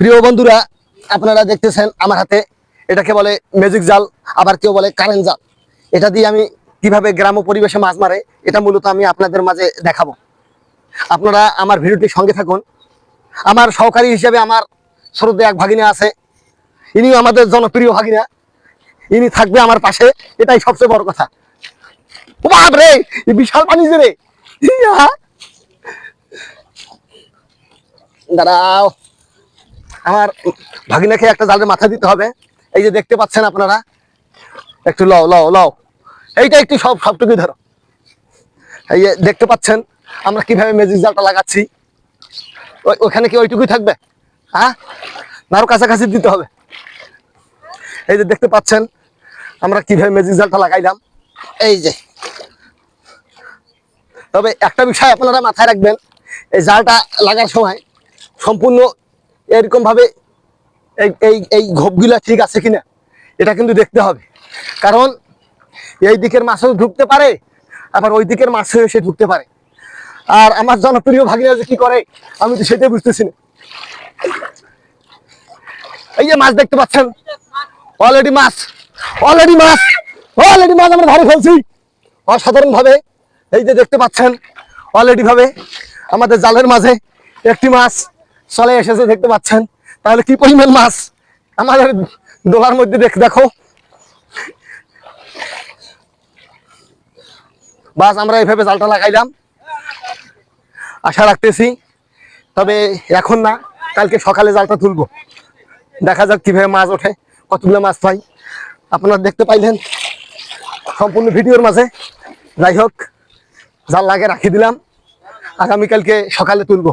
প্রিয় বন্ধুরা, আপনারা দেখতেছেন আমার হাতে এটাকে বলে ম্যাজিক জাল, আবার কেউ বলে কারেন্ট জাল। এটা দিয়ে আমি কিভাবে গ্রাম্য পরিবেশে মাছ মারে এটা মূলত আমি আপনাদের মাঝে দেখাবো। আপনারা আমার ভিডিওটির সঙ্গে থাকুন। আমার সহকারী হিসেবে আমার শ্রদ্ধেয় এক ভাগিনা আছে, ইনিও আমাদের জনপ্রিয় ভাগিনা, ইনি থাকবে আমার পাশে, এটাই সবচেয়ে বড় কথা। ও বাপ রে, বিশাল পানি রে, দাঁড়াও, আমার ভাগিনাকে একটা জালের মাথা দিতে হবে। এই যে দেখতে পাচ্ছেন আপনারা, একটু লও লও লও, এইটা একটু সবটুকুই ধরো। এই যে দেখতে পাচ্ছেন আমরা কিভাবে ম্যাজিক জালটা লাগাচ্ছি। ওখানে কি ওইটুকুই থাকবে? হ্যাঁ, আরো কাছাকাছি দিতে হবে। এই যে দেখতে পাচ্ছেন আমরা কিভাবে ম্যাজিক জালটা লাগাইলাম। এই যে, তবে একটা বিষয় আপনারা মাথায় রাখবেন, এই জালটা লাগার সময় সম্পূর্ণ এরকম ভাবে এই ঘোপগুলা ঠিক আছে কিনা এটা কিন্তু দেখতে হবে। কারণ এই দিকের মাছও ঢুকতে পারে, আবার ওই দিকের মাছও এসে ঢুকতে পারে। আর আমার জনপ্রিয় ভাগিনা যে কি করে আমি তো সেটাই বুঝতেছি না। এই যে মাছ দেখতে পাচ্ছেন, অলরেডি মাছ আমরা ধরে ফেলছি অসাধারণ ভাবে। এই যে দেখতে পাচ্ছেন অলরেডি ভাবে আমাদের জালের মাঝে একটি মাছ চলে এসেছে, দেখতে পাচ্ছেন। তাহলে কি পরিমাণ মাছ আমাদের দোলার মধ্যে দেখো। বাস আমরা এইভাবে জালটা লাগাইলাম, আশা রাখতেছি। তবে এখন না, কালকে সকালে জালটা তুলবো, দেখা যাক কিভাবে মাছ ওঠে, কতগুলো মাছ পাই। আপনারা দেখতে পাইলেন সম্পূর্ণ ভিডিওর মাঝে। যাই হোক, জাল লাগে রাখি দিলাম, আগামীকালকে সকালে তুলবো।